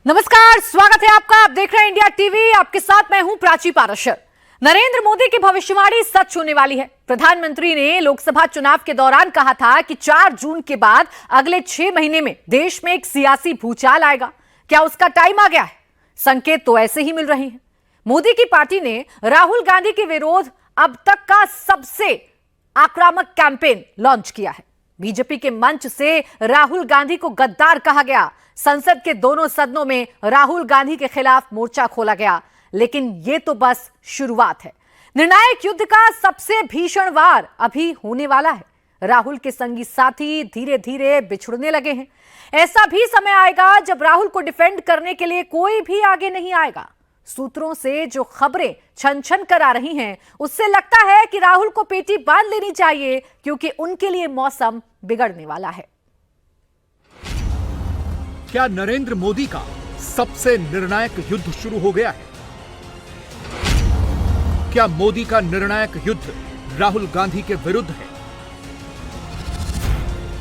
नमस्कार, स्वागत है आपका। आप देख रहे हैं इंडिया टीवी। आपके साथ मैं हूं प्राची पाराशर। नरेंद्र मोदी की भविष्यवाणी सच होने वाली है। प्रधानमंत्री ने लोकसभा चुनाव के दौरान कहा था कि 4 जून के बाद अगले 6 महीने में देश में एक सियासी भूचाल आएगा। क्या उसका टाइम आ गया है? संकेत तो ऐसे ही मिल रहे हैं। मोदी की पार्टी ने राहुल गांधी के विरोध अब तक का सबसे आक्रामक कैंपेन लॉन्च किया है। बीजेपी के मंच से राहुल गांधी को गद्दार कहा गया। संसद के दोनों सदनों में राहुल गांधी के खिलाफ मोर्चा खोला गया। लेकिन यह तो बस शुरुआत है। निर्णायक युद्ध का सबसे भीषण वार अभी होने वाला है। राहुल के संगी साथी धीरे धीरे बिछुड़ने लगे हैं। ऐसा भी समय आएगा जब राहुल को डिफेंड करने के लिए कोई भी आगे नहीं आएगा। सूत्रों से जो खबरें छन छन कर आ रही हैं, उससे लगता है कि राहुल को पेटी बांध लेनी चाहिए, क्योंकि उनके लिए मौसम बिगड़ने वाला है। क्या नरेंद्र मोदी का सबसे निर्णायक युद्ध शुरू हो गया है? क्या मोदी का निर्णायक युद्ध राहुल गांधी के विरुद्ध है?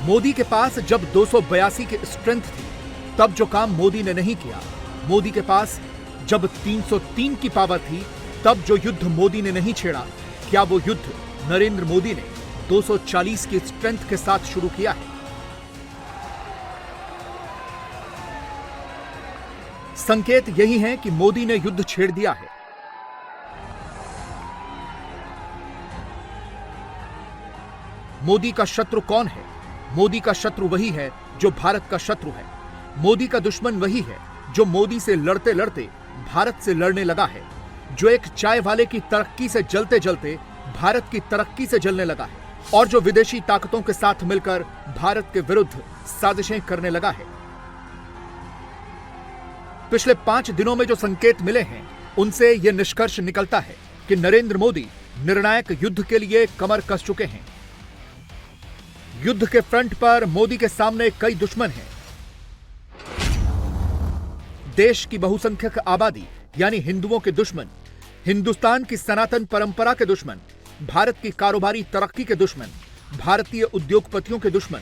मोदी के पास जब 282 की स्ट्रेंथ थी, तब जो काम मोदी ने नहीं किया, मोदी के पास जब 303 की पावर थी, तब जो युद्ध मोदी ने नहीं छेड़ा, क्या वो युद्ध नरेंद्र मोदी ने 240 की स्ट्रेंथ के साथ शुरू किया है? संकेत यही है कि मोदी ने युद्ध छेड़ दिया है। मोदी का शत्रु कौन है? मोदी का शत्रु वही है जो भारत का शत्रु है। मोदी का दुश्मन वही है जो मोदी से लड़ते लड़ते भारत से लड़ने लगा है, जो एक चाय वाले की तरक्की से जलते जलते भारत की तरक्की से जलने लगा है, और जो विदेशी ताकतों के साथ मिलकर भारत के विरुद्ध साजिशें करने लगा है। पिछले 5 दिनों में जो संकेत मिले हैं, उनसे यह निष्कर्ष निकलता है कि नरेंद्र मोदी निर्णायक युद्ध के लिए कमर कस चुके हैं। युद्ध के फ्रंट पर मोदी के सामने कई दुश्मन हैं। देश की बहुसंख्यक आबादी यानी हिंदुओं के दुश्मन, हिंदुस्तान की सनातन परंपरा के दुश्मन, भारत की कारोबारी तरक्की के दुश्मन, भारतीय उद्योगपतियों के दुश्मन,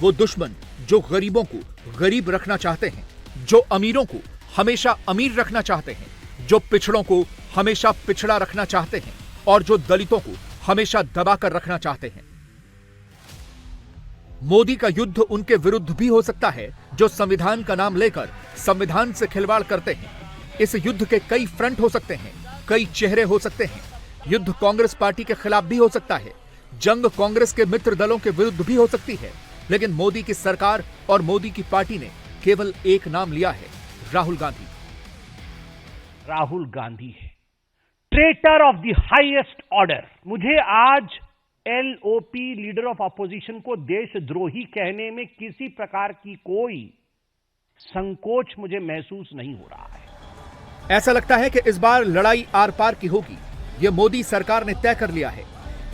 वो दुश्मन जो गरीबों को गरीब रखना चाहते हैं, जो अमीरों को हमेशा अमीर रखना चाहते हैं, जो पिछड़ों को हमेशा पिछड़ा रखना चाहते हैं, और जो दलितों को हमेशा दबाकर रखना चाहते हैं। मोदी का युद्ध उनके विरुद्ध भी हो सकता है जो संविधान का नाम लेकर संविधान से खिलवाड़ करते हैं। इस युद्ध के कई फ्रंट हो सकते हैं, कई चेहरे हो सकते हैं। युद्ध कांग्रेस पार्टी के खिलाफ भी हो सकता है, जंग कांग्रेस के मित्र दलों के विरुद्ध भी हो सकती है। लेकिन मोदी की सरकार और मोदी की पार्टी ने केवल एक नाम लिया है, राहुल गांधी। राहुल गांधी है traitor of the highest order. मुझे आज एलओपी लीडर ऑफ अपोजिशन को देशद्रोही कहने में किसी प्रकार की कोई संकोच मुझे महसूस नहीं हो रहा है। ऐसा लगता है कि इस बार लड़ाई आर पार की होगी। यह मोदी सरकार ने तय कर लिया है।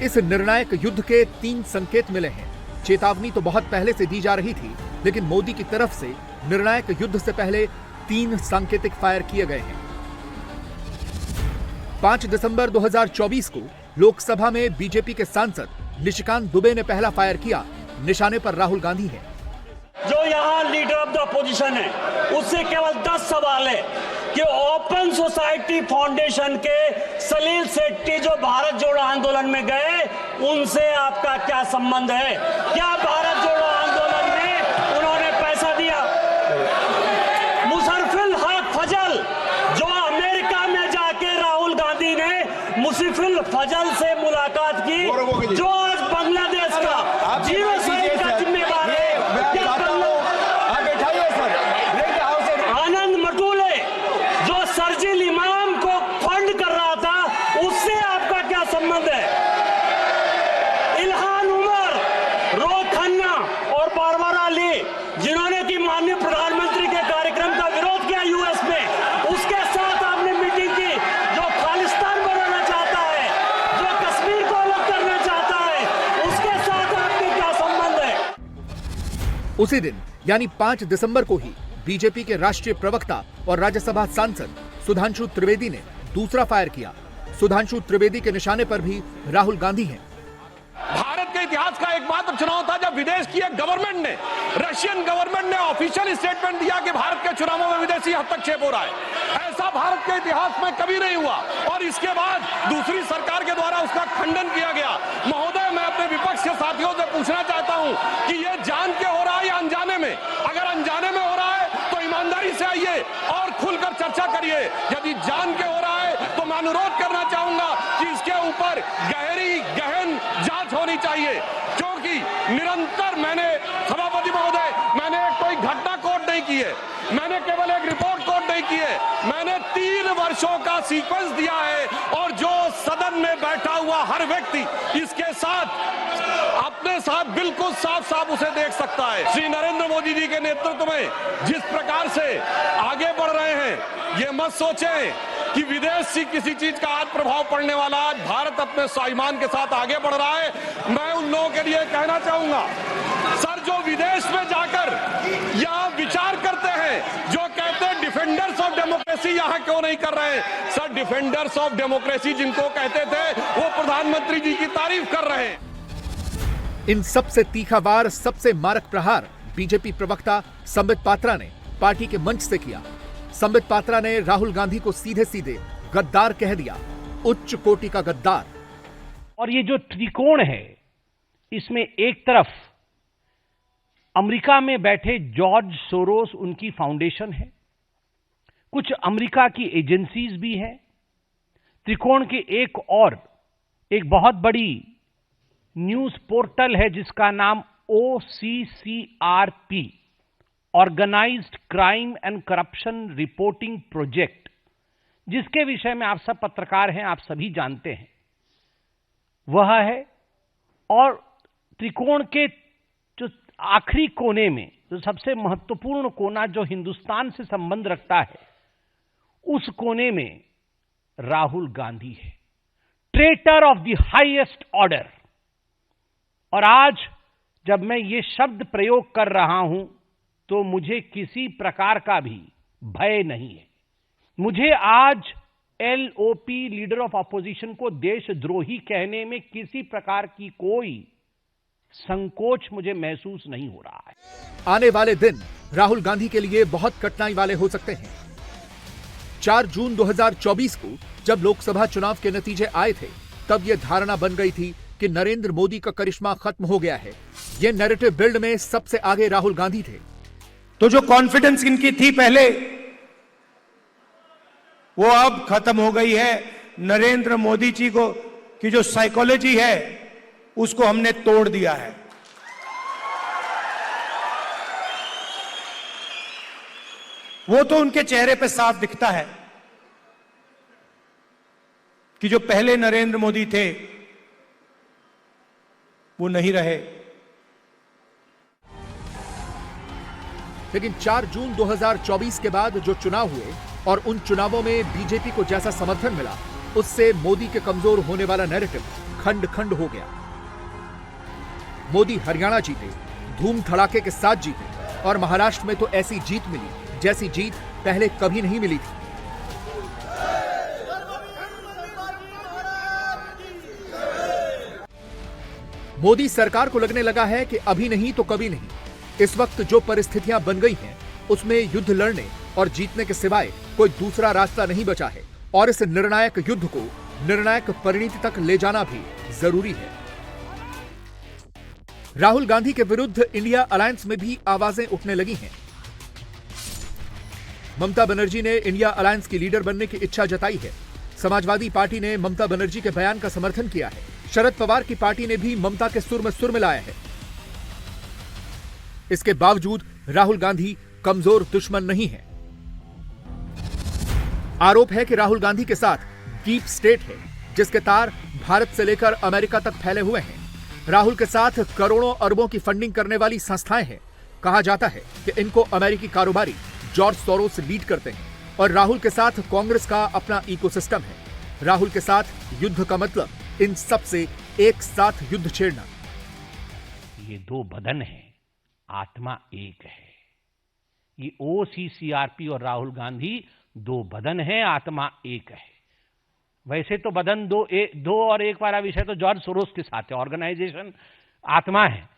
इस निर्णायक युद्ध के 3 संकेत मिले हैं। चेतावनी तो बहुत पहले से दी जा रही थी, लेकिन मोदी की तरफ से निर्णायक युद्ध से पहले 3 सांकेतिक फायर किए गए हैं। 5 दिसंबर 2024 को लोकसभा में बीजेपी के सांसद निशिकांत दुबे ने पहला फायर किया। निशाने पर राहुल गांधी है। जो यहाँ लीडर ऑफ द अपोजिशन है, उससे केवल 10 सवाल है कि ओपन सोसाइटी फाउंडेशन के सलील सेट्टी जो भारत जोड़ो आंदोलन में गए, उनसे आपका क्या संबंध है? क्या भारत जोड़ो आंदोलन में उन्होंने पैसा दिया? मुशर्रफुल हक फजल, जो अमेरिका में जाके राहुल गांधी ने मुशर्रफुल फजल से मुलाकात की, जो आज बांग्लादेश का जीरो साइड का जिम्मेदार है। आनंद मटूले जो सरजिल इमाम को फंड कर रहा था, उससे आपका क्या संबंध है? इल्हान उमर, रोह खन्ना और बारबारा अली, जिन्होंने की माननीय प्रधानमंत्री के कार्यक्रम का विरोध किया यूएस में, उसके साथ आपने मीटिंग की। जो खालिस्तान बनाना चाहता है, जो कश्मीर को अलग करना चाहता है, उसके साथ आपके क्या संबंध है? उसी दिन यानी 5 दिसंबर को ही बीजेपी के राष्ट्रीय प्रवक्ता और राज्यसभा सांसद सुधांशु त्रिवेदी ने दूसरा फायर किया। सुधांशु त्रिवेदी के निशाने पर भी राहुल गांधी हैं। भारत के इतिहास का एकमात्र चुनाव था जब विदेश की एक गवर्नमेंट ने, रशियन गवर्नमेंट ने ऑफिशियल स्टेटमेंट दिया कि भारत के चुनावों में विदेशी हस्तक्षेप हो रहा है। ऐसा भारत के इतिहास में कभी नहीं हुआ और इसके बाद दूसरी सरकार के द्वारा उसका खंडन किया गया। महोदय, मैं अपने विपक्ष के साथियों से पूछना चाहता हूं कि यह जान के हो रहा है या अनजाने में? अगर अनजाने में हो रहा है तो ईमानदारी से आइए और खुलकर चर्चा करिए। यदि जान के हो रहा है तो मैं अनुरोध करना चाहूंगा कि इसके ऊपर गहन जांच होनी चाहिए, क्योंकि निरंतर सभापति महोदय, मैंने कोई घटना कोट नहीं की है, मैंने केवल एक रिपोर्ट कोट नहीं की है, मैंने 3 वर्षों का सीक्वेंस दिया है और जो सदन में बैठा हुआ हर व्यक्ति इसके साथ अपने साथ बिल्कुल साफ साफ उसे देख सकता है। श्री नरेंद्र मोदी जी के नेतृत्व में जिस प्रकार से आगे बढ़ रहे हैं, ये मत सोचें कि विदेश से किसी चीज का आज प्रभाव पड़ने वाला। आज भारत अपने स्वाभिमान के साथ आगे बढ़ रहा है। मैं उन लोगों के लिए कहना चाहूंगा, सर, जो विदेश में जाकर यहाँ विचार करते हैं, जो कहते हैं डिफेंडर्स ऑफ डेमोक्रेसी यहाँ क्यों नहीं कर रहे हैं? सर, डिफेंडर्स ऑफ डेमोक्रेसी जिनको कहते थे वो प्रधानमंत्री जी की तारीफ कर रहे हैं। इन सबसे तीखा वार, सबसे मारक प्रहार बीजेपी प्रवक्ता संबित पात्रा ने पार्टी के मंच से किया। संबित पात्रा ने राहुल गांधी को सीधे सीधे गद्दार कह दिया, उच्च कोटि का गद्दार। और ये जो त्रिकोण है, इसमें एक तरफ अमेरिका में बैठे जॉर्ज सोरोस, उनकी फाउंडेशन है, कुछ अमेरिका की एजेंसीज भी हैं। त्रिकोण के एक बहुत बड़ी न्यूज पोर्टल है जिसका नाम OCCRP, organised crime and corruption reporting project, जिसके विषय में आप सब पत्रकार हैं, आप सभी जानते हैं, वह है। और त्रिकोण के जो आखिरी कोने में, जो सबसे महत्वपूर्ण कोना जो हिंदुस्तान से संबंध रखता है, उस कोने में राहुल गांधी है, traitor of the highest order. और आज जब मैं ये शब्द प्रयोग कर रहा हूं तो मुझे किसी प्रकार का भी भय नहीं है। मुझे आज LOP, लीडर ऑफ अपोजिशन, को देशद्रोही कहने में किसी प्रकार की कोई संकोच मुझे महसूस नहीं हो रहा है। आने वाले दिन राहुल गांधी के लिए बहुत कठिनाई वाले हो सकते हैं। 4 जून 2024 को जब लोकसभा चुनाव के नतीजे आए थे, तब यह धारणा बन गई थी कि नरेंद्र मोदी का करिश्मा खत्म हो गया है। यह नैरेटिव बिल्ड में सबसे आगे राहुल गांधी थे। तो जो कॉन्फिडेंस इनकी थी पहले, वो अब खत्म हो गई है। नरेंद्र मोदी जी को की जो साइकोलॉजी है, उसको हमने तोड़ दिया है। वो तो उनके चेहरे पे साफ दिखता है कि जो पहले नरेंद्र मोदी थे वो नहीं रहे। लेकिन 4 जून 2024 के बाद जो चुनाव हुए और उन चुनावों में बीजेपी को जैसा समर्थन मिला, उससे मोदी के कमजोर होने वाला नैरेटिव खंड खंड हो गया। मोदी हरियाणा जीते, धूम धड़ाके के साथ जीते, और महाराष्ट्र में तो ऐसी जीत मिली जैसी जीत पहले कभी नहीं मिली थी। मोदी सरकार को लगने लगा है कि अभी नहीं तो कभी नहीं। इस वक्त जो परिस्थितियां बन गई हैं, उसमें युद्ध लड़ने और जीतने के सिवाय कोई दूसरा रास्ता नहीं बचा है, और इस निर्णायक युद्ध को निर्णायक परिणति तक ले जाना भी जरूरी है। राहुल गांधी के विरुद्ध इंडिया अलायंस में भी आवाजें उठने लगी हैं। ममता बनर्जी ने इंडिया अलायंस की लीडर बनने की इच्छा जताई है। समाजवादी पार्टी ने ममता बनर्जी के बयान का समर्थन किया है। शरद पवार की पार्टी ने भी ममता के सुर में सुर मिलाया है। इसके बावजूद राहुल गांधी कमजोर दुश्मन नहीं है। आरोप है कि राहुल गांधी के साथ डीप स्टेट है, जिसके तार भारत से लेकर अमेरिका तक फैले हुए हैं। राहुल के साथ करोड़ों अरबों की फंडिंग करने वाली संस्थाएं हैं। कहा जाता है कि इनको अमेरिकी कारोबारी जॉर्ज सोरोस लीड करते हैं, और राहुल के साथ कांग्रेस का अपना इकोसिस्टम है। राहुल के साथ युद्ध का मतलब इन सब से एक साथ युद्ध छेड़ना। ये दो बदन है, आत्मा एक है। ये OCCRP और राहुल गांधी दो बदन है, आत्मा एक है। वैसे तो बदन दो और एक वाला विषय तो जॉर्ज सोरोस के साथ है। ऑर्गेनाइजेशन आत्मा है।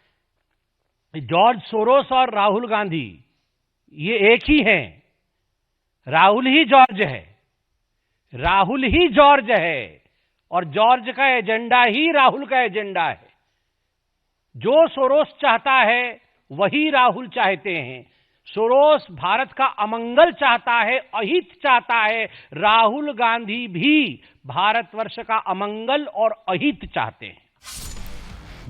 जॉर्ज सोरोस और राहुल गांधी ये एक ही हैं। राहुल ही जॉर्ज है, राहुल ही जॉर्ज है, और जॉर्ज का एजेंडा ही राहुल का एजेंडा है। जो सोरोस चाहता है वही राहुल चाहते हैं। सोरोस भारत का अमंगल चाहता है, अहित चाहता है। राहुल गांधी भी भारतवर्ष का अमंगल और अहित चाहते हैं।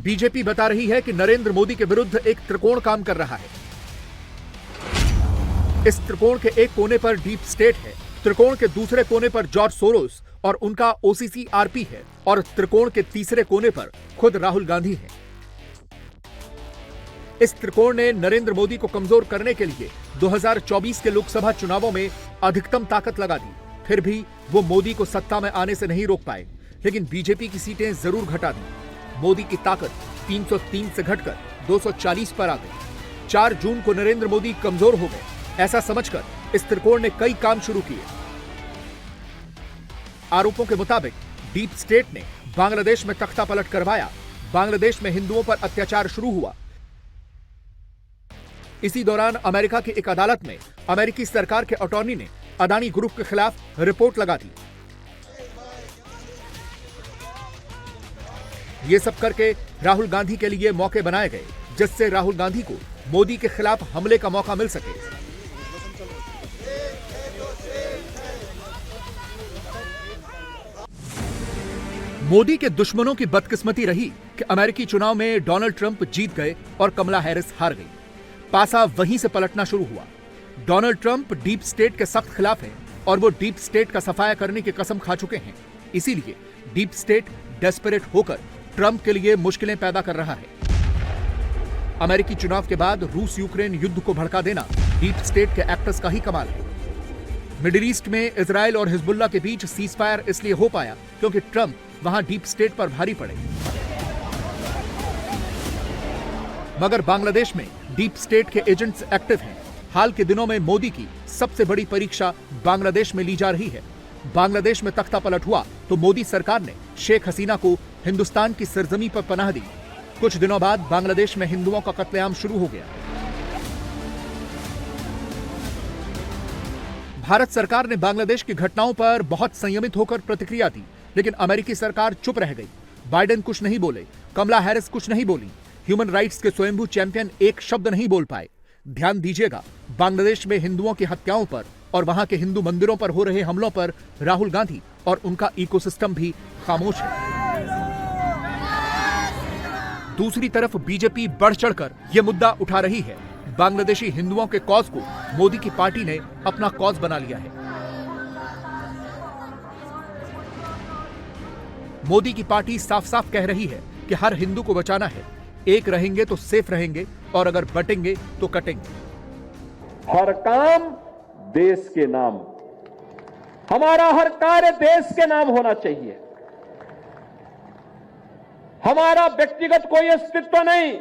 बीजेपी बता रही है कि नरेंद्र मोदी के विरुद्ध एक त्रिकोण काम कर रहा है। इस त्रिकोण के एक कोने पर डीप स्टेट है, त्रिकोण के दूसरे कोने पर जॉर्ज सोरोस और उनका ओसीसी-आरपी है, और त्रिकोण के तीसरे कोने पर खुद राहुल गांधी है। इस त्रिकोण ने नरेंद्र मोदी को कमजोर करने के लिए 2024 के लोकसभा चुनावों में अधिकतम ताकत लगा दी। फिर भी वो मोदी को सत्ता में आने से नहीं रोक पाए, लेकिन बीजेपी की सीटें जरूर घटा दी। मोदी की ताकत 303 से घटकर 240 पर आ गई। 4 जून को नरेंद्र मोदी कमजोर हो गए, ऐसा समझकर इस त्रिकोण ने कई काम शुरू किए। आरोपों के मुताबिक डीप स्टेट ने बांग्लादेश में तख्ता पलट करवाया, बांग्लादेश में हिंदुओं पर अत्याचार शुरू हुआ। इसी दौरान अमेरिका की एक अदालत में अमेरिकी सरकार के अटॉर्नी ने अदानी ग्रुप के खिलाफ रिपोर्ट लगा दी। ये सब करके राहुल गांधी के लिए मौके बनाए गए, जिससे राहुल गांधी को मोदी के खिलाफ हमले का मौका मिल सके। मोदी के दुश्मनों की बदकिस्मती रही कि अमेरिकी चुनाव में डोनाल्ड ट्रंप जीत गए और कमला हैरिस हार गई। पासा वहीं से पलटना शुरू हुआ। डोनाल्ड ट्रंप डीप स्टेट के सख्त खिलाफ हैं और वो डीप स्टेट का सफाया करने की कसम खा चुके हैं। इसीलिए डीप स्टेट डेस्परेट होकर ट्रंप के लिए मुश्किलें पैदा कर रहा है। अमेरिकी चुनाव के बाद रूस यूक्रेन युद्ध को भड़का देना डीप स्टेट के एक्टर्स का ही कमाल है। मिडिल ईस्ट में इजराइल और हिजबुल्लाह के बीच सीज फायर इसलिए हो पाया क्योंकि ट्रंप वहां डीप स्टेट पर भारी पड़े। मगर बांग्लादेश में डीप स्टेट के एजेंट्स एक्टिव हैं। हाल के दिनों में मोदी की सबसे बड़ी परीक्षा बांग्लादेश में ली जा रही है। बांग्लादेश में तख्ता पलट हुआ तो मोदी सरकार ने शेख हसीना को हिंदुस्तान की सरजमी पर पनाह दी। कुछ दिनों बाद बांग्लादेश में हिंदुओं का कत्लेआम शुरू हो गया। भारत सरकार ने बांग्लादेश की घटनाओं पर बहुत संयमित होकर प्रतिक्रिया दी, लेकिन अमेरिकी सरकार चुप रह गई। बाइडेन कुछ नहीं बोले, कमला हैरिस कुछ नहीं बोली, ह्यूमन राइट्स के स्वयंभू चैंपियन एक शब्द नहीं बोल पाए। ध्यान दीजिएगा, बांग्लादेश में हिंदुओं की हत्याओं पर और वहां के हिंदू मंदिरों पर हो रहे हमलों पर राहुल गांधी और उनका इकोसिस्टम भी खामोश है। दूसरी तरफ बीजेपी बढ़ चढ़कर यह मुद्दा उठा रही है। बांग्लादेशी हिंदुओं के कॉज को मोदी की पार्टी ने अपना कॉज बना लिया है। मोदी की पार्टी साफ साफ कह रही है कि हर हिंदू को बचाना है। एक रहेंगे तो सेफ रहेंगे और अगर बटेंगे तो कटेंगे। हर काम देश के नाम, हमारा हर कार्य देश के नाम होना चाहिए। हमारा व्यक्तिगत कोई अस्तित्व नहीं।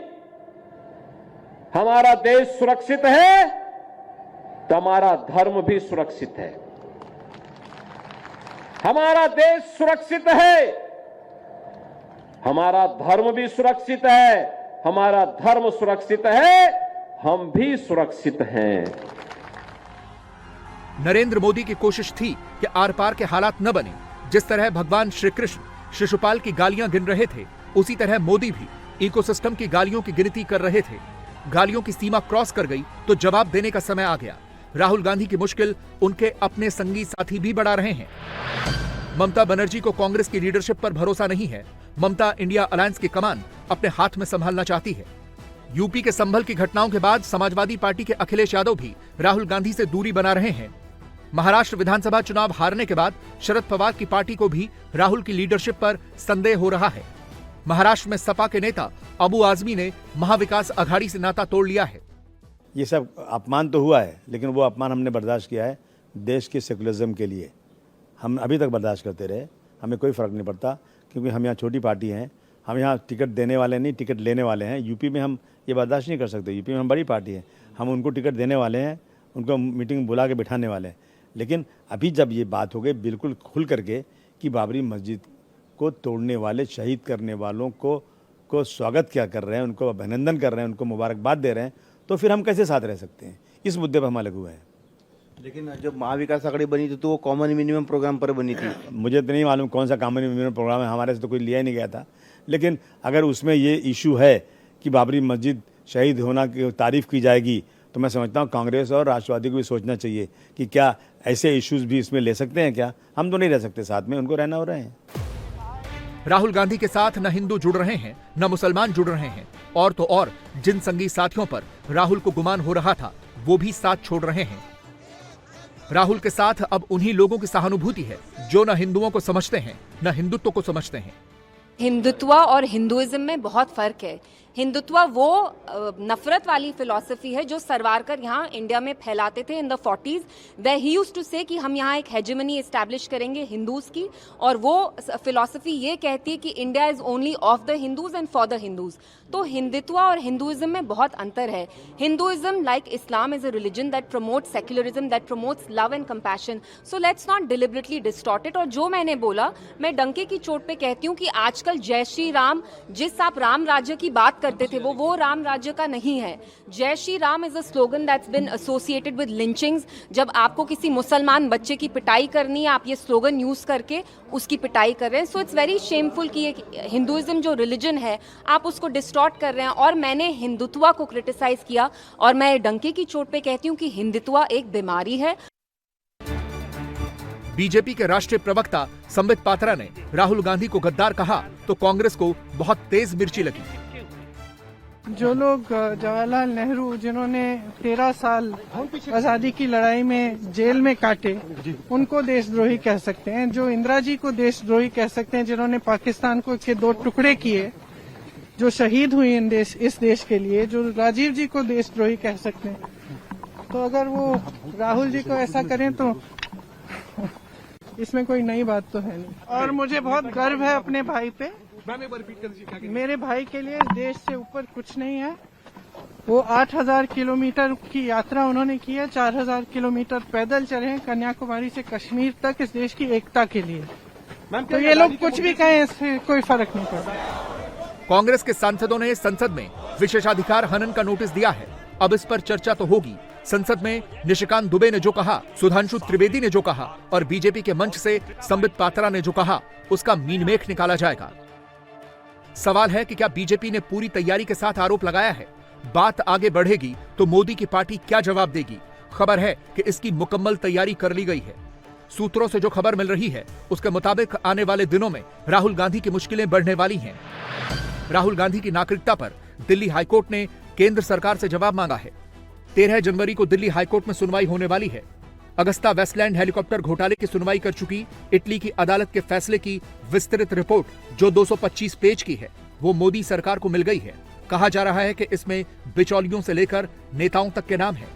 हमारा देश सुरक्षित है तो हमारा धर्म भी सुरक्षित है। हमारा देश सुरक्षित है, हमारा धर्म भी सुरक्षित है। हमारा धर्म सुरक्षित है, हम भी सुरक्षित हैं। नरेंद्र मोदी की कोशिश थी कि आर पार के हालात न बने। जिस तरह भगवान श्री कृष्ण शिशुपाल की गालियां गिन रहे थे, उसी तरह मोदी भी इकोसिस्टम की गालियों की गिनती कर रहे थे। गालियों की सीमा क्रॉस कर गई तो जवाब देने का समय आ गया। राहुल गांधी की मुश्किल उनके अपने संगी साथी भी बढ़ा रहे हैं। ममता बनर्जी को कांग्रेस की लीडरशिप पर भरोसा नहीं है। ममता इंडिया अलायंस की कमान अपने हाथ में संभालना चाहती है। यूपी के संभल की घटनाओं के बाद समाजवादी पार्टी के अखिलेश यादव भी राहुल गांधी से दूरी बना रहे हैं। महाराष्ट्र विधानसभा चुनाव हारने के बाद शरद पवार की पार्टी को भी राहुल की लीडरशिप पर संदेह हो रहा है। महाराष्ट्र में सपा के नेता अबू आजमी ने महाविकास अघाड़ी से नाता तोड़ लिया है। ये सब अपमान तो हुआ है, लेकिन वो अपमान हमने बर्दाश्त किया है देश के सेकुलरिज्म के लिए। हम अभी तक बर्दाश्त करते रहे, हमें कोई फ़र्क नहीं पड़ता, क्योंकि हम यहाँ छोटी पार्टी हैं। हम यहाँ टिकट देने वाले नहीं, टिकट लेने वाले हैं। यूपी में हम ये बर्दाश्त नहीं कर सकते। यूपी में हम बड़ी पार्टी हैं, हम उनको टिकट देने वाले हैं, उनको मीटिंग बुला के बिठाने वाले हैं। लेकिन अभी जब ये बात हो गई बिल्कुल खुल करके कि बाबरी मस्जिद को तोड़ने वाले, शहीद करने वालों को उनको स्वागत क्या कर रहे हैं, उनको अभिनंदन कर रहे हैं, उनको मुबारकबाद दे रहे हैं, तो फिर हम कैसे साथ रह सकते हैं? इस मुद्दे पर हम अलग हुए हैं। लेकिन जब महाविकास आघाड़ी बनी थी तो वो कॉमन मिनिमम प्रोग्राम पर बनी थी। मुझे तो नहीं मालूम कौन सा कॉमन मिनिमम प्रोग्राम है, हमारे से तो कोई लिया ही नहीं गया था। लेकिन अगर उसमें ये इशू है कि बाबरी मस्जिद शहीद होना की तारीफ की जाएगी, तो मैं समझता हूँ कांग्रेस और राष्ट्रवादी को भी सोचना चाहिए कि क्या ऐसे इश्यूज भी इसमें ले सकते हैं क्या? हम तो नहीं रह सकते साथ में, उनको रहना हो रहे हैं। राहुल गांधी के साथ न हिंदू जुड़ रहे हैं न मुसलमान जुड़ रहे हैं, और तो और जिन संगी साथियों पर राहुल को गुमान हो रहा था वो भी साथ छोड़ रहे हैं। राहुल के साथ अब उन्हीं लोगों की सहानुभूति है जो न हिंदुओं को समझते हैं न हिंदुत्व को समझते हैं। हिंदुत्व और हिंदुइज्म में बहुत फर्क है। हिंदुत्व वो नफरत वाली फिलॉसफी है जो सरवारकर यहाँ इंडिया में फैलाते थे इन द 40s, वे ही यूज्ड टू से कि हम यहाँ एक हेजेमनी एस्टैब्लिश करेंगे हिंदूज की, और वो फिलॉसफी ये कहती है कि India is only of the Hindus and for the Hindus. तो हिंदुत्व और हिंदुइज्म में बहुत अंतर है। Hinduism like Islam is a religion that promotes secularism, that promotes love and compassion, so let's not deliberately distort it. और जो मैंने बोला, मैं डंके की चोट पे कहती हूँ कि आजकल जय श्री राम, जिस आप राम राज्य की बात करते थे वो राम राज्य का नहीं है। Jai Shri Ram is a slogan that's been associated with lynchings. जब आपको किसी मुसलमान बच्चे की पिटाई करनी है, आप ये स्लोगन यूज करके उसकी पिटाई कर रहे हैं। सो इट्स वेरी शेमफुल कि हिंदुइज्म जो रिलीजन है आप उसको डिस्टॉर्ट कर रहे हैं। और मैंने हिंदुत्व को क्रिटिसाइज किया, और मैं डंके की चोट पे कहती हूँ कि हिंदुत्व एक बीमारी है। बीजेपी के राष्ट्रीय प्रवक्ता संबित पात्रा ने राहुल गांधी को गद्दार कहा तो कांग्रेस को बहुत तेज मिर्ची लगी। जो लोग जवाहरलाल नेहरू जिन्होंने 13 साल आजादी की लड़ाई में जेल में काटे, उनको देशद्रोही कह सकते हैं। जो इंदिरा जी को देशद्रोही कह सकते हैं, जिन्होंने पाकिस्तान को के 2 टुकड़े किए, जो शहीद हुई इस देश के लिए। जो राजीव जी को देशद्रोही कह सकते हैं। तो अगर वो राहुल जी को ऐसा करें तो इसमें कोई नई बात तो है नहीं। और मुझे बहुत गर्व है अपने भाई पे। मेरे भाई के लिए इस देश से ऊपर कुछ नहीं है। वो 8000 किलोमीटर की यात्रा उन्होंने की है, 4000 किलोमीटर पैदल चले हैं कन्याकुमारी से कश्मीर तक इस देश की एकता के लिए। तो ये लोग कुछ भी कहें, इससे कोई फर्क नहीं पड़ता। कांग्रेस के सांसदों ने संसद में विशेषाधिकार हनन का नोटिस दिया है। अब इस पर चर्चा तो होगी। संसद में निशिकांत दुबे ने जो कहा, सुधांशु त्रिवेदी ने जो कहा और बीजेपी के मंच से संबित पात्रा ने जो कहा, उसका मीनमेख निकाला जाएगा। सवाल है कि क्या बीजेपी ने पूरी तैयारी के साथ आरोप लगाया है? बात आगे बढ़ेगी तो मोदी की पार्टी क्या जवाब देगी? खबर है कि इसकी मुकम्मल तैयारी कर ली गई है। सूत्रों से जो खबर मिल रही है उसके मुताबिक आने वाले दिनों में राहुल गांधी की मुश्किलें बढ़ने वाली हैं। राहुल गांधी की नागरिकता पर दिल्ली हाईकोर्ट ने केंद्र सरकार से जवाब मांगा है। 13 जनवरी को दिल्ली हाईकोर्ट में सुनवाई होने वाली है। अगस्ता वेस्टलैंड हेलीकॉप्टर घोटाले की सुनवाई कर चुकी इटली की अदालत के फैसले की विस्तृत रिपोर्ट, जो 225 पेज की है, वो मोदी सरकार को मिल गई है। कहा जा रहा है कि इसमें बिचौलियों से लेकर नेताओं तक के नाम हैं।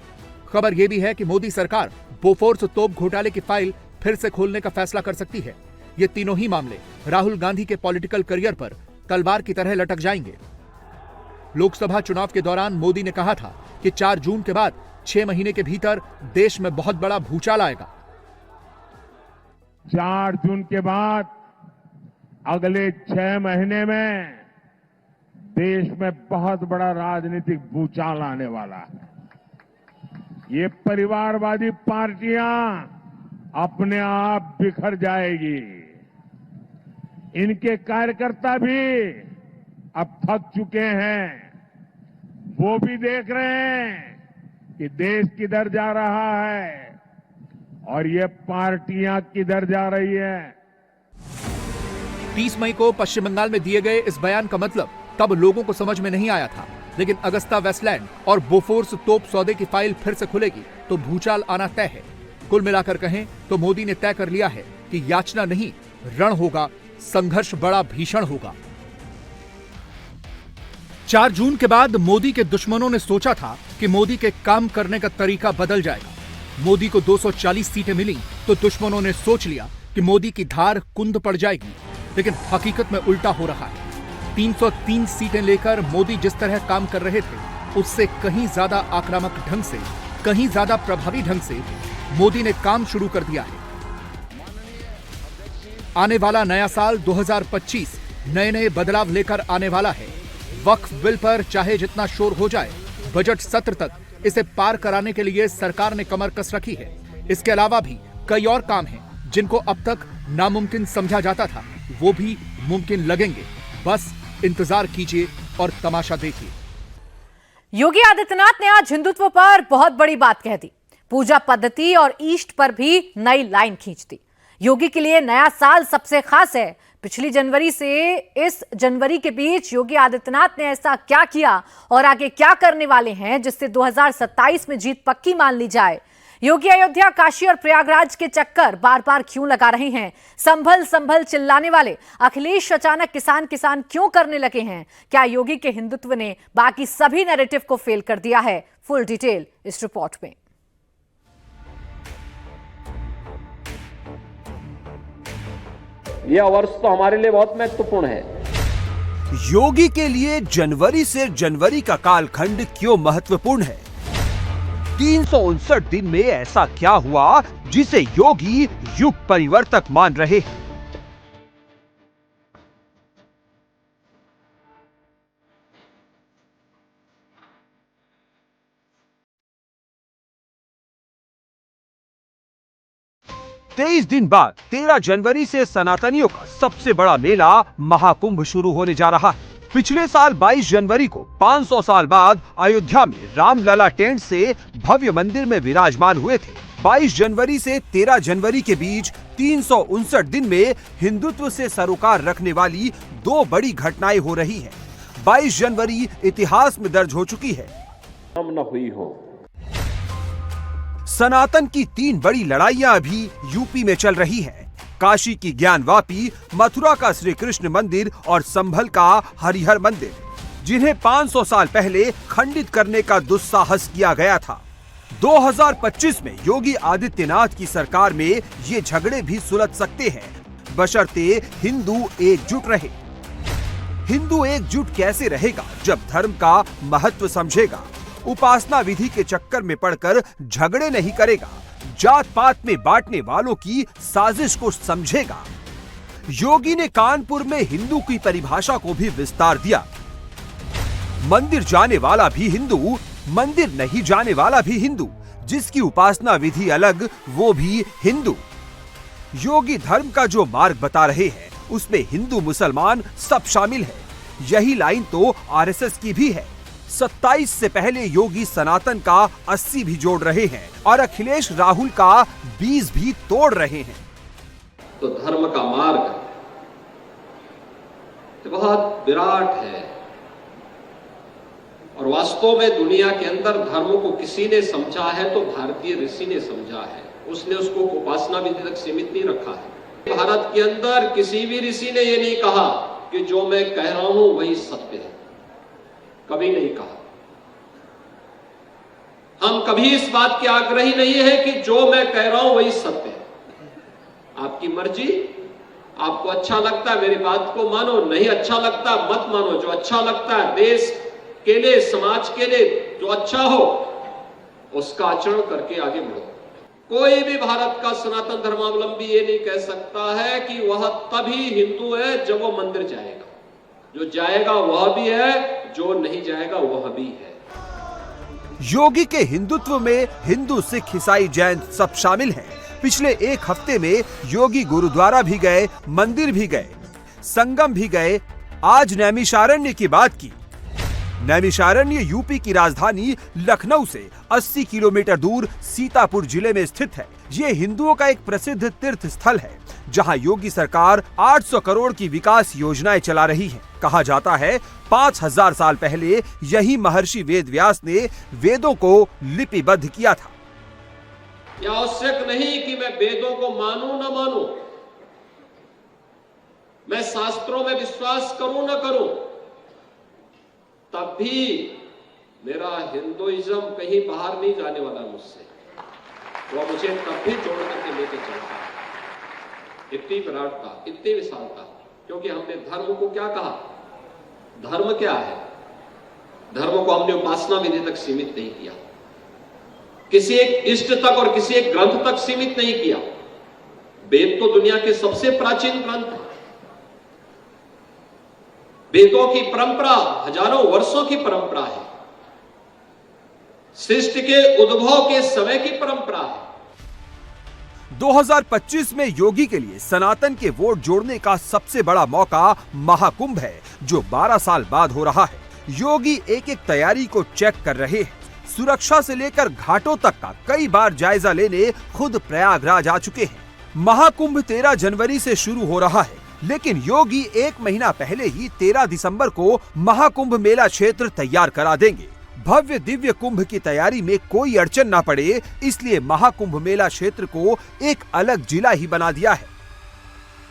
खबर यह भी है कि मोदी सरकार बोफोर्स तोप घोटाले की फाइल फिर से खोलने का फैसला कर सकती है। ये तीनों ही मामले राहुल गांधी के पॉलिटिकल करियर पर तलवार की तरह लटक जाएंगे। लोकसभा चुनाव के दौरान मोदी ने कहा था कि 4 जून के बाद 6 महीने के भीतर देश में बहुत बड़ा भूचाल आएगा। 4 जून के बाद अगले 6 महीने में देश में बहुत बड़ा राजनीतिक भूचाल आने वाला है। ये परिवारवादी पार्टियां अपने आप बिखर जाएगी। इनके कार्यकर्ता भी अब थक चुके हैं। वो भी देख रहे हैं कि देश किधर जा रहा है और ये पार्टियां किधर जा रही है। 30 मई को पश्चिम बंगाल में दिए गए इस बयान का मतलब तब लोगों को समझ में नहीं आया था, लेकिन अगस्ता वेस्टलैंड और बोफोर्स तोप सौदे की फाइल फिर से खुलेगी तो भूचाल आना तय है। कुल मिलाकर कहें तो मोदी ने तय कर लिया है कि याचना नहीं, रण होगा, संघर्ष बड़ा भीषण होगा। 4 जून के बाद मोदी के दुश्मनों ने सोचा था कि मोदी के काम करने का तरीका बदल जाएगा। मोदी को 240 सीटें मिली तो दुश्मनों ने सोच लिया कि मोदी की धार कुंद पड़ जाएगी, लेकिन हकीकत में उल्टा हो रहा है। 303 सीटें लेकर मोदी जिस तरह काम कर रहे थे उससे कहीं ज्यादा आक्रामक ढंग से, कहीं ज्यादा प्रभावी ढंग से मोदी ने काम शुरू कर दिया है। आने वाला नया साल 2025 नए नए बदलाव लेकर आने वाला है। वक्फ बिल पर चाहे जितना शोर हो जाए, बजट सत्र तक इसे पार कराने के लिए सरकार ने कमर कस रखी है। इसके अलावा भी कई और काम हैं जिनको अब तक नामुमकिन समझा जाता था, वो भी मुमकिन लगेंगे। बस इंतजार कीजिए और तमाशा देखिए। योगी आदित्यनाथ ने आज हिंदुत्व पर बहुत बड़ी बात कह दी। पूजा पद्धति और ईष्ट पर भी नई लाइन खींच दी। योगी के लिए नया साल सबसे खास है। पिछली जनवरी से इस जनवरी के बीच योगी आदित्यनाथ ने ऐसा क्या किया और आगे क्या करने वाले हैं जिससे 2027 में जीत पक्की मान ली जाए। योगी अयोध्या, काशी और प्रयागराज के चक्कर बार बार क्यों लगा रहे हैं? संभल संभल चिल्लाने वाले अखिलेश अचानक किसान किसान क्यों करने लगे हैं? क्या योगी के हिंदुत्व ने बाकी सभी नैरेटिव को फेल कर दिया है? फुल डिटेल इस रिपोर्ट में। यह वर्ष तो हमारे लिए बहुत महत्वपूर्ण है। योगी के लिए जनवरी से जनवरी का कालखंड क्यों महत्वपूर्ण है? 359 दिन में ऐसा क्या हुआ जिसे योगी युग परिवर्तक मान रहे हैं? तेईस दिन बाद 13 जनवरी से सनातनियों का सबसे बड़ा मेला महाकुंभ शुरू होने जा रहा है। पिछले साल 22 जनवरी को 500 साल बाद अयोध्या में रामलला टेंट से भव्य मंदिर में विराजमान हुए थे। 22 जनवरी से 13 जनवरी के बीच 359 दिन में हिंदुत्व से सरोकार रखने वाली दो बड़ी घटनाएं हो रही हैं। 22 जनवरी इतिहास में दर्ज हो चुकी है। हम न हुई हो। सनातन की 3 बड़ी लड़ाइयां अभी यूपी में चल रही हैं। काशी की ज्ञानवापी, मथुरा का श्री कृष्ण मंदिर और संभल का हरिहर मंदिर, जिन्हें 500 साल पहले खंडित करने का दुस्साहस किया गया था। 2025 में योगी आदित्यनाथ की सरकार में ये झगड़े भी सुलझ सकते हैं, बशर्ते हिंदू एकजुट रहे। हिंदू एकजुट कैसे रहेगा जब धर्म का महत्व समझेगा, उपासना विधि के चक्कर में पड़कर झगड़े नहीं करेगा, जात पात में बांटने वालों की साजिश को समझेगा। योगी ने कानपुर में हिंदू की परिभाषा को भी विस्तार दिया। मंदिर जाने वाला भी हिंदू, मंदिर नहीं जाने वाला भी हिंदू, जिसकी उपासना विधि अलग वो भी हिंदू। योगी धर्म का जो मार्ग बता रहे हैं उसमें हिंदू मुसलमान सब शामिल है। यही लाइन तो आरएसएस की भी है। 27 से पहले योगी सनातन का 80 भी जोड़ रहे हैं और अखिलेश राहुल का 20 भी तोड़ रहे हैं। तो धर्म का मार्ग तो बहुत विराट है और वास्तव में दुनिया के अंदर धर्म को किसी ने समझा है तो भारतीय ऋषि ने समझा है। उसने उसको उपासना विधि तक सीमित नहीं रखा है। भारत के अंदर किसी भी ऋषि ने यह नहीं कहा कि जो मैं कह रहा हूं वही सत्य है, कभी नहीं कहा। हम कभी इस बात के आग्रही नहीं है कि जो मैं कह रहा हूं वही सत्य है। आपकी मर्जी, आपको अच्छा लगता है मेरी बात को मानो, नहीं अच्छा लगता मत मानो। जो अच्छा लगता है देश के लिए, समाज के लिए जो अच्छा हो उसका आचरण करके आगे बढ़ो। कोई भी भारत का सनातन धर्मावलंबी ये नहीं कह सकता है कि वह तभी हिंदू है जब वो मंदिर जाएगा। जो जाएगा वह भी है, जो नहीं जाएगा वह भी है। योगी के हिंदुत्व में हिंदू, सिख, ईसाई, जैन सब शामिल हैं। पिछले एक हफ्ते में योगी गुरुद्वारा भी गए, मंदिर भी गए, संगम भी गए। आज नैमिषारण्य की बात की। नैमिषारण्य यूपी की राजधानी लखनऊ से 80 किलोमीटर दूर सीतापुर जिले में स्थित है। ये हिंदुओं का एक प्रसिद्ध तीर्थ स्थल है जहां योगी सरकार 800 करोड़ की विकास योजनाएं चला रही है। कहा जाता है 5000 साल पहले यही महर्षि वेदव्यास ने वेदों को लिपिबद्ध किया था। यह आवश्यक नहीं कि मैं वेदों को मानूं न मानूं, मैं शास्त्रों में विश्वास करूं न करूं, तब भी मेरा हिंदुइज्म कहीं बाहर नहीं जाने वाला मुझसे। वो मुझे तब भी जोड़ करके लेके चलता है। इतनी विराटता, इतनी विशालता, क्योंकि हमने धर्म को क्या कहा? धर्म क्या है? धर्म को हमने उपासना विधि तक सीमित नहीं किया, किसी एक इष्ट तक और किसी एक ग्रंथ तक सीमित नहीं किया। वेद तो दुनिया के सबसे प्राचीन ग्रंथ है। वेदों की परंपरा हजारों वर्षों की परंपरा है, सृष्टि के उद्भव के समय की परंपरा है। 2025 में योगी के लिए सनातन के वोट जोड़ने का सबसे बड़ा मौका महाकुंभ है, जो 12 साल बाद हो रहा है। योगी एक एक तैयारी को चेक कर रहे हैं। सुरक्षा से लेकर घाटों तक का कई बार जायजा लेने खुद प्रयागराज आ चुके हैं। महाकुंभ 13 जनवरी से शुरू हो रहा है, लेकिन योगी एक महीना पहले ही 13 दिसंबर को महाकुंभ मेला क्षेत्र तैयार करा देंगे। भव्य दिव्य कुंभ की तैयारी में कोई अड़चन ना पड़े, इसलिए महाकुंभ मेला क्षेत्र को एक अलग जिला ही बना दिया है।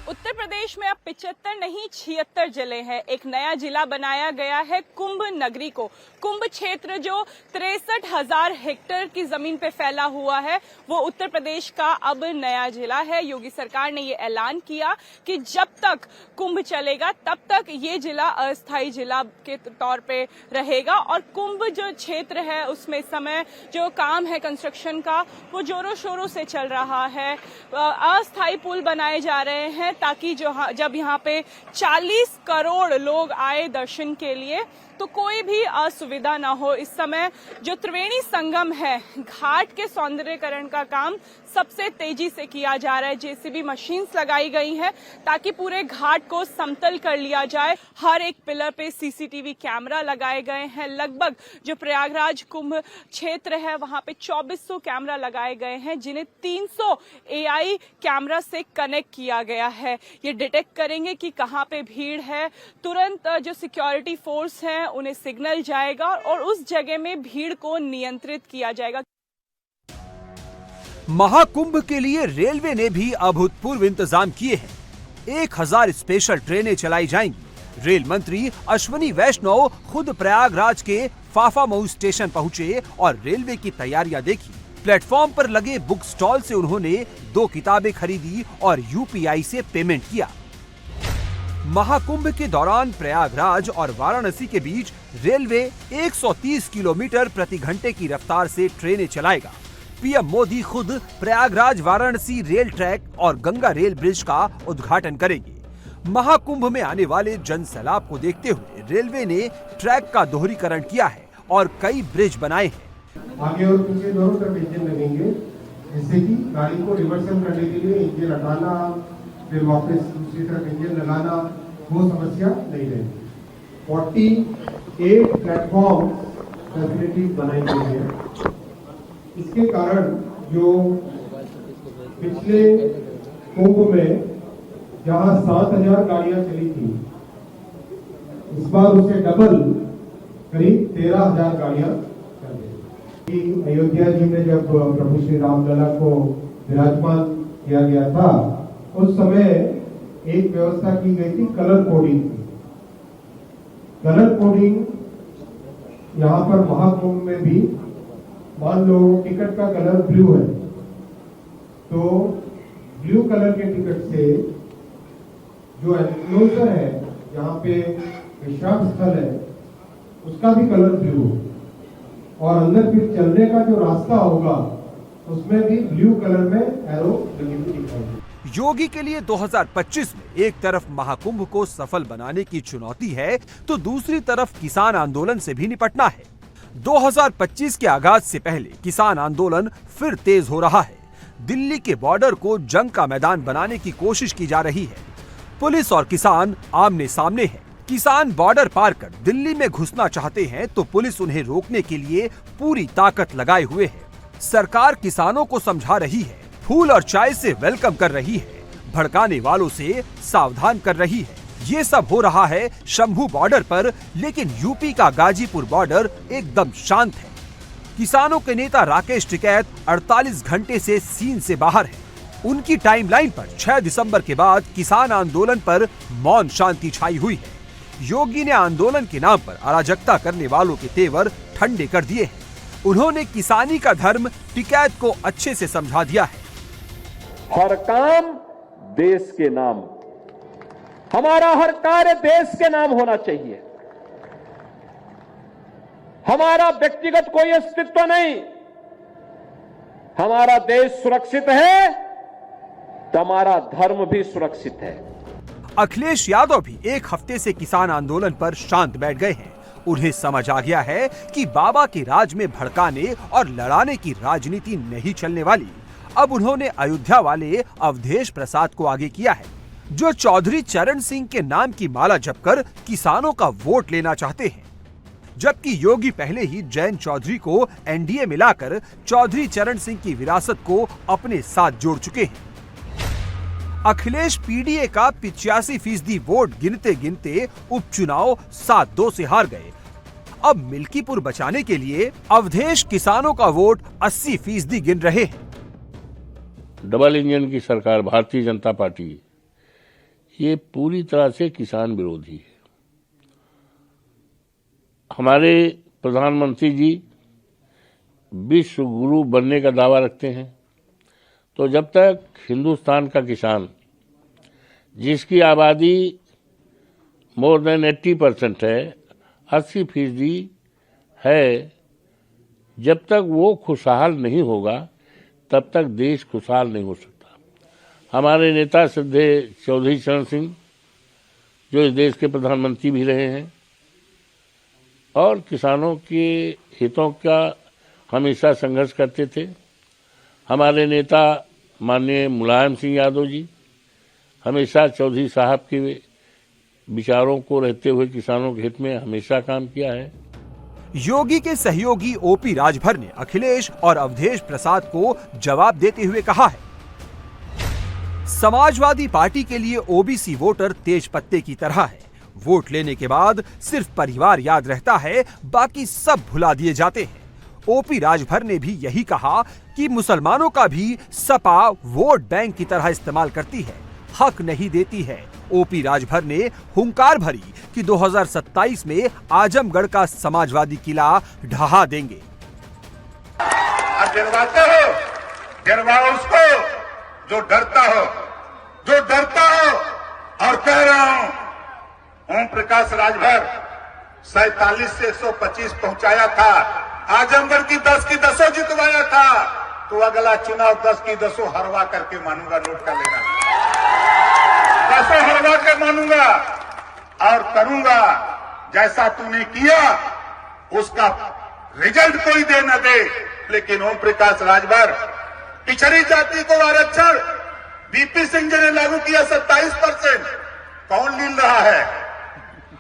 उत्तर प्रदेश में अब 75 नहीं 76 जिले हैं। एक नया जिला बनाया गया है कुंभ नगरी को। कुंभ क्षेत्र जो 63,000 हेक्टेयर की जमीन पे फैला हुआ है, वो उत्तर प्रदेश का अब नया जिला है। योगी सरकार ने ये ऐलान किया कि जब तक कुंभ चलेगा तब तक ये जिला अस्थायी जिला के तौर पे रहेगा और कुंभ जो क्षेत्र है उसमें समय जो काम है कंस्ट्रक्शन का वो जोरों शोरों से चल रहा है। अस्थायी पुल बनाए जा रहे हैं ताकि जब यहाँ पे 40 करोड़ लोग आए दर्शन के लिए तो कोई भी असुविधा ना हो। इस समय जो त्रिवेणी संगम है, घाट के सौंदर्यीकरण का काम सबसे तेजी से किया जा रहा है। जेसीबी मशीन्स लगाई गई हैं ताकि पूरे घाट को समतल कर लिया जाए। हर एक पिलर पे सीसीटीवी कैमरा लगाए गए हैं। लगभग जो प्रयागराज कुंभ क्षेत्र है वहां पे 2400 कैमरा लगाए गए हैं, जिन्हें 300 एआई कैमरा से कनेक्ट किया गया है। ये डिटेक्ट करेंगे कि कहां पे भीड़ है, तुरंत जो सिक्योरिटी फोर्स है उन्हें सिग्नल जाएगा और उस जगह में भीड़ को नियंत्रित किया जाएगा। महाकुंभ के लिए रेलवे ने भी अभूतपूर्व इंतजाम किए हैं। 1000 स्पेशल ट्रेनें चलाई जाएंगी। रेल मंत्री अश्विनी वैष्णव खुद प्रयागराज के फाफामऊ स्टेशन पहुंचे और रेलवे की तैयारियां देखी। प्लेटफॉर्म पर लगे बुक स्टॉल से उन्होंने 2 किताबें खरीदी और यूपीआई से पेमेंट किया। महाकुंभ के दौरान प्रयागराज और वाराणसी के बीच रेलवे 130 किलोमीटर प्रति घंटे की रफ्तार से ट्रेनें चलाएगा। पीएम मोदी खुद प्रयागराज वाराणसी रेल ट्रैक और गंगा रेल ब्रिज का उद्घाटन करेंगे। महाकुंभ में आने वाले जन सैलाब को देखते हुए रेलवे ने ट्रैक का दोहरीकरण किया है और कई ब्रिज बनाए हैं। आगे और पीछे दोनों तरफ इंजन लगेंगे, जिससे कि गाड़ी को रिवर्सल करने के लिए इंजन हटाना फिर वापस दूसरी तरफ इंजन लगाना वो समस्या नहीं रहेगी। 48 प्लेटफॉर्म फैसिलिटीज बनाई गई है। इसके कारण जो पिछले कुंभ में जहां 7000 गाड़ियां चली थी, इस बार उसे डबल करीब 13,000 गाड़ियां चल गई। अयोध्या जी में जब प्रभु श्री रामलला को विराजमान किया गया था, उस समय एक व्यवस्था की गई थी कलर कोडिंग की। कलर कोडिंग यहाँ पर महाकुंभ में भी, मान लो टिकट का कलर ब्लू है तो ब्लू कलर के टिकट से जो एनक्लोजर है, यहाँ पे विश्राम स्थल है, उसका भी कलर ब्लू हो और अंदर फिर चलने का जो रास्ता होगा उसमें भी ब्लू कलर में एरो लगी हुई दिखाई देगी। योगी के लिए 2025 में एक तरफ महाकुंभ को सफल बनाने की चुनौती है तो दूसरी तरफ किसान आंदोलन से भी निपटना है। 2025 के आगाज से पहले किसान आंदोलन फिर तेज हो रहा है। दिल्ली के बॉर्डर को जंग का मैदान बनाने की कोशिश की जा रही है। पुलिस और किसान आमने सामने हैं। किसान बॉर्डर पार कर दिल्ली में घुसना चाहते हैं तो पुलिस उन्हें रोकने के लिए पूरी ताकत लगाए हुए है। सरकार किसानों को समझा रही है, फूल और चाय से वेलकम कर रही है, भड़काने वालों से सावधान कर रही है। ये सब हो रहा है शंभू बॉर्डर पर, लेकिन यूपी का गाजीपुर बॉर्डर एकदम शांत है। किसानों के नेता राकेश टिकैत 48 घंटे से सीन से बाहर है। उनकी टाइमलाइन पर 6 दिसंबर के बाद किसान आंदोलन पर मौन शांति छाई हुई है। योगी ने आंदोलन के नाम पर अराजकता करने वालों के तेवर ठंडे कर दिए हैं। उन्होंने किसानी का धर्म टिकैत को अच्छे से समझा दिया है। हर काम देश के नाम, हमारा हर कार्य देश के नाम होना चाहिए। हमारा व्यक्तिगत कोई अस्तित्व नहीं। हमारा देश सुरक्षित है तो हमारा धर्म भी सुरक्षित है। अखिलेश यादव भी एक हफ्ते से किसान आंदोलन पर शांत बैठ गए हैं। उन्हें समझ आ गया है कि बाबा के राज में भड़काने और लड़ाने की राजनीति नहीं चलने वाली। अब उन्होंने अयोध्या वाले अवधेश प्रसाद को आगे किया है, जो चौधरी चरण सिंह के नाम की माला जपकर किसानों का वोट लेना चाहते हैं, जबकि योगी पहले ही जयंत चौधरी को एनडीए मिलाकर चौधरी चरण सिंह की विरासत को अपने साथ जोड़ चुके हैं। अखिलेश पीडीए का 85% वोट गिनते गिनते उपचुनाव 7-2 से हार गए। अब मिल्कीपुर बचाने के लिए अवधेश किसानों का वोट 80% गिन रहे हैं। डबल इंजन की सरकार भारतीय जनता पार्टी ये पूरी तरह से किसान विरोधी है। हमारे प्रधानमंत्री जी विश्व गुरु बनने का दावा रखते हैं, तो जब तक हिंदुस्तान का किसान, जिसकी आबादी मोर देन 80% है, 80% है, जब तक वो खुशहाल नहीं होगा तब तक देश खुशहाल नहीं हो सकता। हमारे नेता श्रद्धेय चौधरी चरण सिंह, जो इस देश के प्रधानमंत्री भी रहे हैं और किसानों के हितों का हमेशा संघर्ष करते थे, हमारे नेता माननीय मुलायम सिंह यादव जी हमेशा चौधरी साहब के विचारों को रहते हुए किसानों के हित में हमेशा काम किया है। योगी के सहयोगी ओपी राजभर ने अखिलेश और अवधेश प्रसाद को जवाब देते हुए कहा है, समाजवादी पार्टी के लिए ओबीसी वोटर तेज पत्ते की तरह है। वोट लेने के बाद सिर्फ परिवार याद रहता है, बाकी सब भुला दिए जाते हैं। ओपी राजभर ने भी यही कहा कि मुसलमानों का भी सपा वोट बैंक की तरह इस्तेमाल करती है, हक नहीं देती है। ओपी राजभर ने हुंकार भरी कि 2027 में आजमगढ़ का समाजवादी किला ढहा देंगे। डरवाते हो, डरवाओ उसको जो डरता हो, जो डरता हो। और कह रहा हूं, ओम प्रकाश राजभर 47 से 125 पहुंचाया था, आजमगढ़ की 10 की 10 जितवाया था, तो अगला चुनाव 10 की 10 हरवा करके मानूंगा, नोट कर लेना, 10 हरवा के मानूंगा और करूंगा जैसा तूने किया उसका रिजल्ट कोई दे न दे। लेकिन ओम प्रकाश राजभर, पिछड़ी जाति को आरक्षण बीपी सिंह जी ने लागू किया 27%, कौन लील रहा है?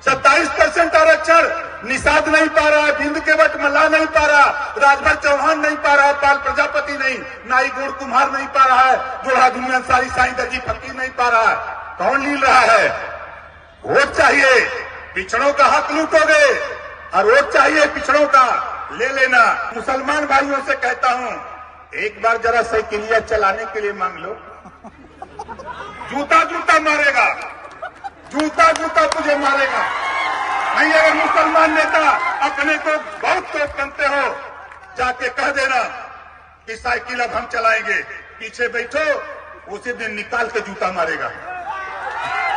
27% आरक्षण निषाद नहीं पा रहा, बिंद केवट मल्ला नहीं पा रहा, राजभर चौहान नहीं पा रहा, पाल प्रजापति नहीं, नाई गोड़ कुम्हार नहीं पा रहा है, जोड़ा दुनिया अंसारी साईं दर्जी फकीर नहीं पा रहा है, कौन लील रहा है? वोट चाहिए, पिछड़ों का हक लूटोगे और वोट चाहिए पिछड़ों का, ले लेना। मुसलमान भाइयों से कहता हूं, एक बार जरा साइकिलिया चलाने के लिए मांग लो, जूता जूता मारेगा, जूता जूता तुझे मारेगा। नहीं, अगर मुसलमान नेता अपने को बहुत तोप बनते हो, जाके कह देना कि साइकिल अब हम चलाएंगे, पीछे बैठो, उसी दिन निकाल के जूता मारेगा।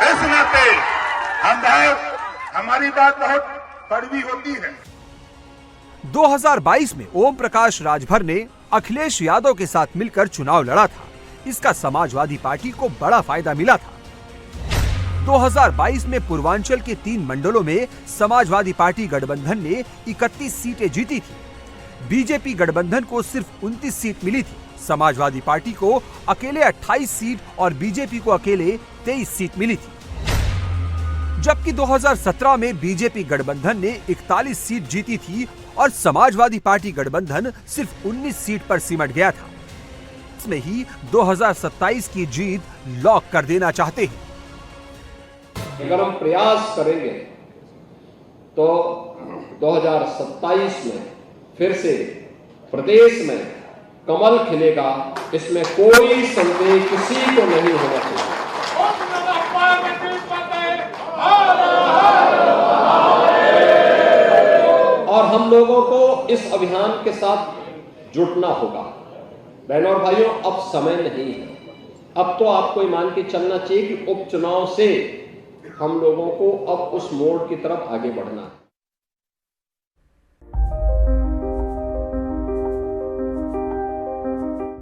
इस नाते हमारी बात बहुत कड़वी होती है। 2022 में ओम प्रकाश राजभर ने अखिलेश यादव के साथ मिलकर चुनाव लड़ा था। इसका समाजवादी पार्टी को बड़ा फायदा मिला था। 2022 में पूर्वांचल के 3 मंडलों में समाजवादी पार्टी गठबंधन ने 31 सीटें जीती थी। बीजेपी गठबंधन को सिर्फ 29 सीट मिली थी। समाजवादी पार्टी को अकेले 28 सीट और बीजेपी को अकेले 23 सीट मिली थी। जबकि 2017 में बीजेपी गठबंधन ने 41 सीट जीती थी और समाजवादी पार्टी गठबंधन सिर्फ 19 सीट पर सिमट गया था। इसमें ही 2027 की जीत लॉक कर देना चाहते हैं। अगर हम प्रयास करेंगे तो 2027 में फिर से प्रदेश में कमल खिलेगा, इसमें कोई संदेह किसी को नहीं होना चाहिए। और हम लोगों को इस अभियान के साथ जुटना होगा। बहनों और भाइयों, अब समय नहीं है। अब तो आपको मान के चलना चाहिए कि उपचुनाव से हम लोगों को अब उस मोड़ की तरफ आगे बढ़ना है।